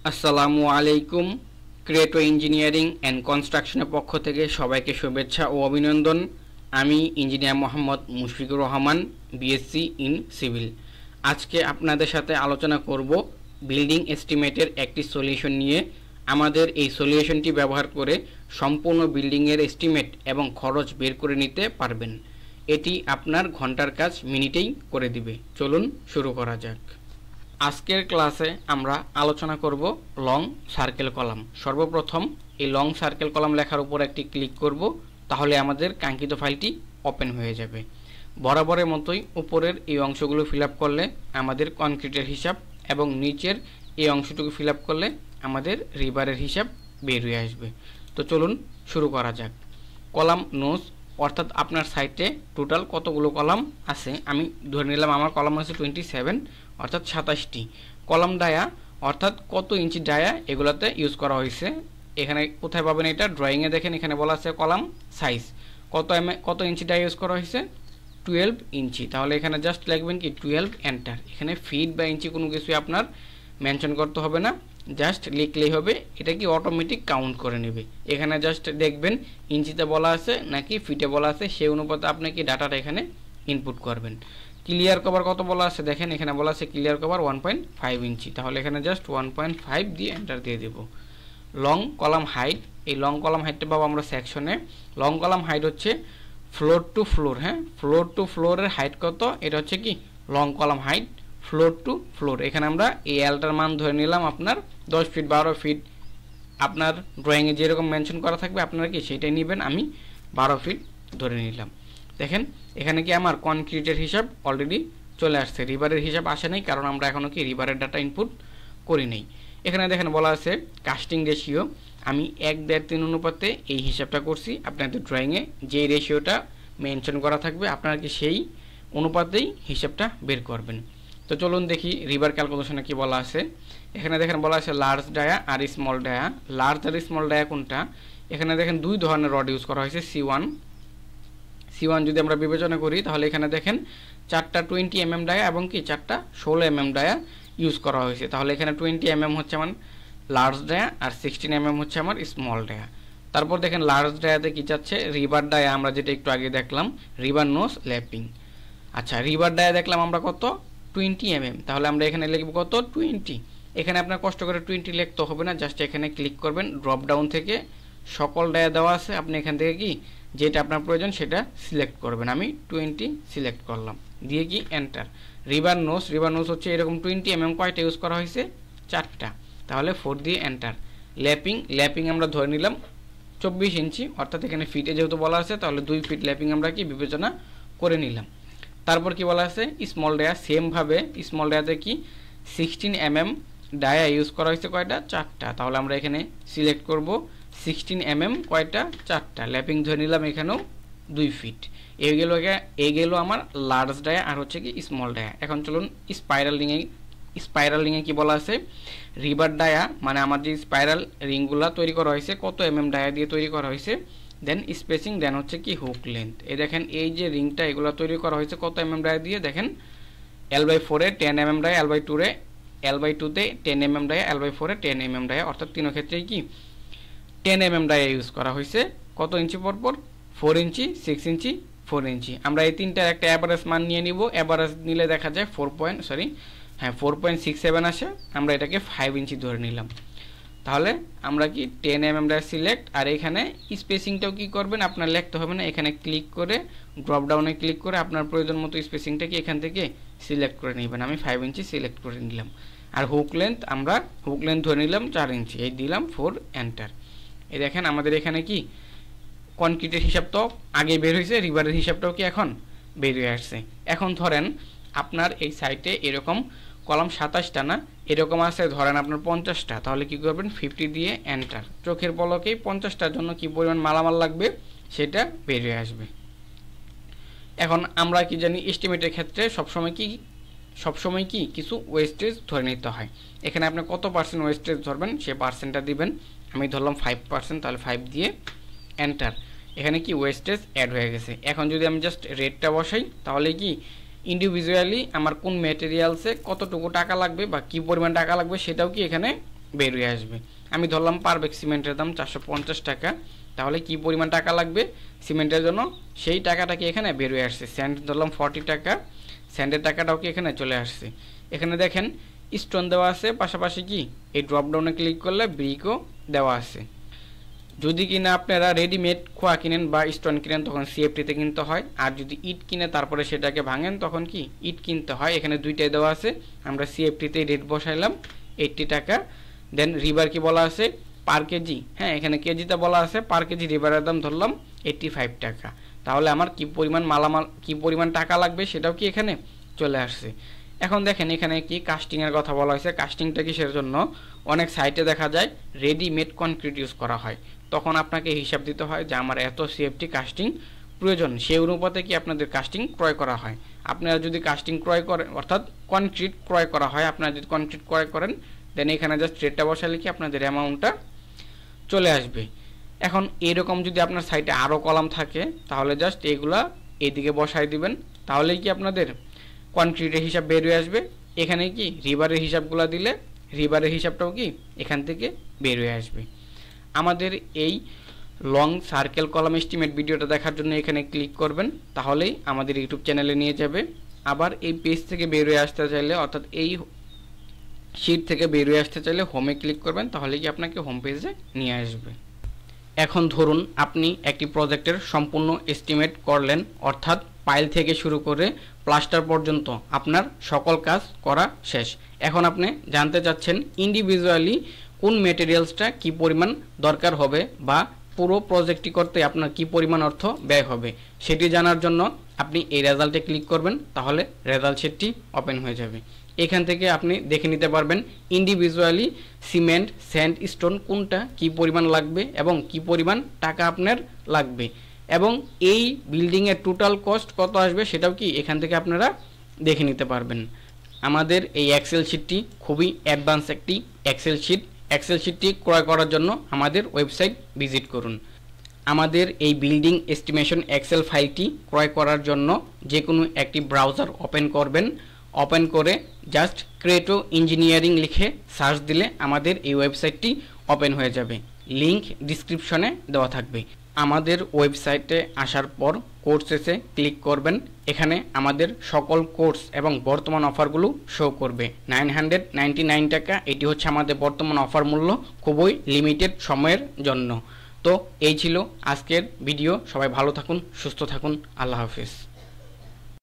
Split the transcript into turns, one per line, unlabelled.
আসসালামু আলাইকুম। ক্রিয়েটো engineering and কনস্ট্রাকশনের পক্ষ থেকে সবাইকে শুভেচ্ছা ও অভিনন্দন। আমি engineer Mohammad Mushfiqur Rahman, BSc in civil. আজকে আপনাদের সাথে আলোচনা করব বিল্ডিং এস্টিমেটের একটি সলিউশন নিয়ে। আমাদের এই সলিউশনটি ব্যবহার করে সম্পূর্ণ বিল্ডিংয়ের এস্টিমেট এবং খরচ বের করে নিতে পারবেন। এটি আপনার ঘন্টার কাজ মিনিটেই করে দিবে। চলুন শুরু করা যাক। আজকের ক্লাসে আমরা আলোচনা করব লং সার্কেল কলাম। সর্বপ্রথম এই লং সার্কেল কলাম লেখার উপর একটি ক্লিক করব, তাহলে আমাদের কাঙ্ক্ষিত ফাইলটি ওপেন হয়ে যাবে। বরাবরের মতোই উপরের এই অংশগুলো ফিল আপ করলে আমাদের কনক্রিটের হিসাব এবং নিচের এই অংশটুকু ফিল আপ করলে আমাদের রিবারের হিসাব বের হয়ে আসবে। তো চলুন শুরু করা যাক। কলাম নোজ, অর্থাৎ আপনার সাইটে টোটাল কতগুলো কলাম আছে। আমি ধরে নিলাম আমার কলাম আছে 27, অর্থাৎ 27টি। কলাম ডায়া, অর্থাৎ কত ইঞ্চি ডায়া এগুলোতে ইউজ করা হয়েছে। এখানে কোথায় পাবেন এটা? ড্রয়িংয়ে দেখেন, এখানে বলা আছে কলাম সাইজ কত ইঞ্চি ডায়া ইউজ করা হয়েছে, 12 ইঞ্চি। তাহলে এখানে জাস্ট লিখবেন কি 12 এন্টার। এখানে ফিট বা ইঞ্চি কোনো কিছুই আপনার মেনশন করতে হবে না, জাস্ট লিখলেই হবে। এটা কি অটোমেটিক কাউন্ট করে নেবে। এখানে জাস্ট দেখবেন ইঞ্চিতে বলা আছে নাকি ফিটে বলা আছে, সেই অনুপাতে আপনি কি ডাটাটা এখানে ইনপুট করবেন। ক্লিয়ার কভার কত বলা আছে দেখেন, এখানে বলা আছে ক্লিয়ার কভার 1.5 ইঞ্চি। তাহলে এখানে জাস্ট 1.5 দিয়ে এন্টার দিয়ে দেব। লং কলাম হাইট, এই লং কলাম হাইটটা পাবো আমরা সেকশনে। লং কলাম হাইট হচ্ছে ফ্লোর টু ফ্লোর। হ্যাঁ, ফ্লোর টু ফ্লোরের হাইট কত, এটা হচ্ছে কি long column height floor to floor. এখানে আমরা এই এলটার মান ধরে নিলাম আপনার 10 ফিট 12 ফিট। আপনার ড্রয়িংয়ে যেরকম মেনশন করা থাকবে আপনারা কি সেটাই নেবেন। আমি 12 ফিট ধরে নিলাম। দেখেন এখানে কি আমার কনক্রিটের হিসাব অলরেডি চলে আসছে, রিবারের হিসাব আসে নাই, কারণ আমরা এখনও কি রিবারের ডাটা ইনপুট করি নাই। এখানে দেখেন বলা আছে কাস্টিং রেশিও, আমি 1/3 অনুপাতে এই হিসাবটা করছি। আপনাদের ড্রয়িংয়ে যে রেশিওটা মেনশন করা থাকবে আপনারা কি সেই অনুপাতেই হিসাবটা বের করবেন। তো চলুন দেখি রিবার ক্যালকুলেশনে কি বলা আছে। এখানে দেখেন বলা আছে লার্জ ডায়া আর স্মল ডায়া। লার্জ আর স্মল ডায়া কোনটা? এখানে দেখেন দুই ধরনের রড ইউজ করা হয়েছে, C1 যদি আমরা বিবেচনা করি তাহলে এখানে দেখেন 4টা 20 mm ডায়া এবং কি 4টা 16 mm ডায়া ইউজ করা হয়েছে। তাহলে এখানে 20 mm হচ্ছে আমার লার্জ ডায়া আর 16 mm হচ্ছে আমার স্মল ডায়া। তারপর দেখেন লার্জ ডায়াতে কি যাচ্ছে, রিবার ডায়া আমরা যেটা একটু আগে দেখলাম, রিবার নোজ ল্যাপিং। আচ্ছা, রিবার ডায়া দেখলাম আমরা কত 20 mm, তাহলে আমরা এখানে লিখব কত 20। এখানে আপনার কষ্ট করে 20 লিখতে হবে না, জাস্ট এখানে ক্লিক করবেন, ড্রপ ডাউন থেকে সকল ডায়া দেওয়া আছে, আপনি এখান থেকে কি যেটা আপনার প্রয়োজন সেটা সিলেক্ট করবেন। আমি 20 সিলেক্ট করলাম, দিয়ে কি এন্টার। রিবার নোজ হচ্ছে এরকম 20 mm কয়টা ইউজ করা হয়েছে, 4টা। তাহলে 4 দিয়ে এন্টার। ল্যাপিং আমরা ধরে নিলাম 24 ইঞ্চি, অর্থাৎ এখানে ফিটে যেহেতু বলা আছে তাহলে 2 ফিট ল্যাপিং আমরা কি বিবেচনা করে নিলাম। তারপর কি বলা আছে স্মল ডায়া, সেমভাবে স্মল ডায়াতে কি 16 mm ডায়া ইউজ করা হয়েছে কয়টা, 4টা। তাহলে আমরা এখানে সিলেক্ট করব 16 mm কয়টা, 4টা। ল্যাপিং ধরে নিলাম এখানেও 2 ফিট। এই গেল আমার লার্জ ডায়া আর হচ্ছে কি স্মল ডায়া। এখন চলুন স্পাইরাল রিংয়ে কি বলা আছে, রিবার ডায়া মানে আমার যে স্পাইরাল রিংগুলা তৈরি করা হয়েছে কত ডায়া দিয়ে তৈরি করা হয়েছে, দেন স্পেসিং, দেন হচ্ছে কি হুক লেন্থ। এই দেখেন এই যে রিংটা এগুলো তৈরি করা হয়েছে কত ডায়া দিয়ে, দেখেন L/4 এ 10 mm ডায়া, L/2 তে 10 mm ডায়া, L/4 এ 10 mm ডায়া, অর্থাৎ তিন ক্ষেত্রেই কি 10 mm ডায়া ইউজ করা হয়েছে। কত ইঞ্চি পরপর, 4 ইঞ্চি, 6 ইঞ্চি, 4 ইঞ্চি। আমরা এই তিনটার একটা অ্যাভারেজ মান নিয়ে নিব। অ্যাভারেজ নিলে দেখা যায় 4.67 আসে। আমরা এটাকে 5 ইঞ্চি ধরে নিলাম। তাহলে আমরা কি 10 mm ডায়া সিলেক্ট, আর এখানে স্পেসিংটাও কি করবেন আপনার লিখতে হবে না, এখানে ক্লিক করে ড্রপ ডাউনে ক্লিক করে আপনার প্রয়োজন মতো স্পেসিংটা কি এখান থেকে সিলেক্ট করে নেবেন। আমি 5 ইঞ্চি সিলেক্ট করে নিলাম। আর হুক লেন্থ ধরে নিলাম 4 ইঞ্চি, এই দিলাম 4 এন্টার। এই দেখেন আমাদের এখানে কি কনক্রিটের হিসাব তো আগে বের হয়েছে, রিবারের হিসাবটাও কি এখন বের হয়ে আসছে। এখন ধরেন আপনার এই সাইটে এরকম কলাম 27টা না, এরকম আছে ধরেন আপনার 50টা। তাহলে কি করবেন 50 দিয়ে এন্টার। চোখের পলকেই 50টার জন্য কি পরিমাণ মালামাল লাগবে সেটা বের হয়ে আসবে। এখন আমরা কি জানি এস্টিমেটের ক্ষেত্রে সবসময় কি কিছু ওয়েস্টেজ ধরে নিতে হয়। এখানে আপনি কত পার্সেন্ট ওয়েস্টেজ ধরবেন সে পার্সেন্টটা দিবেন। আমি ধরলাম 5%, তাহলে 5 দিয়ে এন্টার। এখানে কি ওয়েস্টেজ অ্যাড হয়ে গেছে। এখন যদি আমি জাস্ট রেটটা বসাই তাহলে কি ইন্ডিভিজুয়ালি আমার কোন ম্যাটেরিয়ালসে কতটুকু টাকা লাগবে বা কি পরিমাণ টাকা লাগবে সেটাও কি এখানে বের হয়ে আসবে। আমি ধরলাম পার ব্যাগ সিমেন্টের দাম 450 টাকা, তাহলে কি পরিমাণ টাকা লাগবে সিমেন্টের জন্য সেই টাকাটা কি এখানে বের হয়ে আসছে। স্যান্ড ধরলাম 40 টাকা, স্যান্ডের টাকাটাও কি এখানে চলে আসছে। এখানে দেখেন স্টোন দেওয়া আছে, পাশাপাশি কি এই ড্রপ ডাউনে ক্লিক করলে ব্রিকও দেওয়া আছে। যদি কিনা আপনারা রেডিমেড খোয়া কিনেন বা স্টোন কিনেন তখন সিএফটিতে কিনতে হয়, আর যদি ইট কিনে তারপরে সেটাকে ভাঙেন তখন কি ইট কিনতে হয়। এখানে দুইটাই দেওয়া আছে, আমরা সিএফটিতে রেট বসাইলাম 80 টাকা। দেন রিবার কি বলা আছে পার কেজি, হ্যাঁ এখানে কেজিতে বলা আছে, পার কেজি রিবারের দাম ধরলাম 85 টাকা। তাহলে আমার কি পরিমাণ মালামাল কি পরিমাণ টাকা লাগবে সেটাও কি এখানে চলে আসছে। এখন দেখেন এখানে কি কাস্টিংয়ের কথা বলা হয়েছে। কাস্টিংটা কিসের জন্য, অনেক সাইটে দেখা যায় রেডিমেড কনক্রিট ইউজ করা হয়, তখন আপনাকে হিসাব দিতে হয় যে আমার এত সিএফটি কাস্টিং প্রয়োজন, সেই অনুপাতে কি আপনাদের কাস্টিং ক্রয় করা হয়। আপনারা যদি কাস্টিং ক্রয় করেন অর্থাৎ কনক্রিট ক্রয় করা হয়, আপনারা যদি কনক্রিট ক্রয় করেন দেন এখানে জাস্ট রেটটা বসালে কি আপনাদের অ্যামাউন্টটা চলে আসবে। এখন এরকম যদি আপনার সাইটে আরও কলাম থাকে তাহলে জাস্ট এগুলা এদিকে বসাই দিবেন, তাহলেই কি আপনাদের কনক্রিটের হিসাব বের হয়ে আসবে। এখানে কি রিবারের হিসাবগুলো দিলে রিবারের হিসাবটাও কি এখান থেকে বের হয়ে আসবে। আমাদের এই লং সার্কেল কলাম এস্টিমেট ভিডিওটা দেখার জন্য এখানে ক্লিক করবেন, তাহলেই আমাদের ইউটিউব চ্যানেলে নিয়ে যাবে। আবার এই পেজ থেকে বের হয়ে আসতে চাইলে অর্থাৎ এই শিট থেকে বের হয়ে আসতে চাইলে হোমে ক্লিক করবেন, তাহলে কি আপনাকে হোম পেজে নিয়ে আসবে। এখন ধরুন আপনি একটি প্রজেক্টের সম্পূর্ণ এস্টিমেট করলেন, অর্থাৎ পাইল থেকে শুরু করে প্লাস্টার পর্যন্ত আপনার সকল কাজ করা শেষ। এখন আপনি জানতে চাচ্ছেন ইন্ডিভিজুয়ালি কোন মেটেরিয়ালসটা কি পরিমাণ দরকার হবে বা পুরো প্রজেক্টটি করতে আপনার কি পরিমাণ অর্থ ব্যয় হবে, সেটি জানার জন্য আপনি এই রেজাল্টে ক্লিক করবেন, তাহলে রেজাল্ট শিটটি ওপেন হয়ে যাবে। এখান থেকে আপনি দেখে নিতে পারবেন ইন্ডিভিজুয়ালি সিমেন্ট স্যান্ড স্টোন কোনটা কি পরিমাণ লাগবে এবং কি পরিমাণ টাকা আপনার লাগবে, এবং এই বিল্ডিংয়ের টোটাল কস্ট কত আসবে সেটাও কি এখান থেকে আপনারা দেখে নিতে পারবেন। আমাদের এই এক্সেল শিটটি খুবই অ্যাডভান্স একটি এক্সেল শিট। এক্সেল শিটটি ক্রয় করার জন্য আমাদের ওয়েবসাইট ভিজিট করুন। আমাদের এই বিল্ডিং এস্টিমেশন এক্সেল ফাইলটি ক্রয় করার জন্য যে কোনো একটি ব্রাউজার ওপেন করবেন, ওপেন করে জাস্ট ক্রেটো ইঞ্জিনিয়ারিং লিখে সার্চ দিলে আমাদের এই ওয়েবসাইটটি ওপেন হয়ে যাবে। লিংক ডিসক্রিপশনে দেওয়া থাকবে। আমাদের ওয়েবসাইটে আসার পর কোর্সেসে ক্লিক করবেন, এখানে আমাদের সকল কোর্স এবং বর্তমান অফারগুলো শো করবে। 999 টাকা এটি হচ্ছে আমাদের বর্তমান অফার মূল্য, খুবই লিমিটেড সময়ের জন্য। তো এই ছিল আজকের ভিডিও। সবাই ভালো থাকুন, সুস্থ থাকুন, আল্লাহ হাফিজ।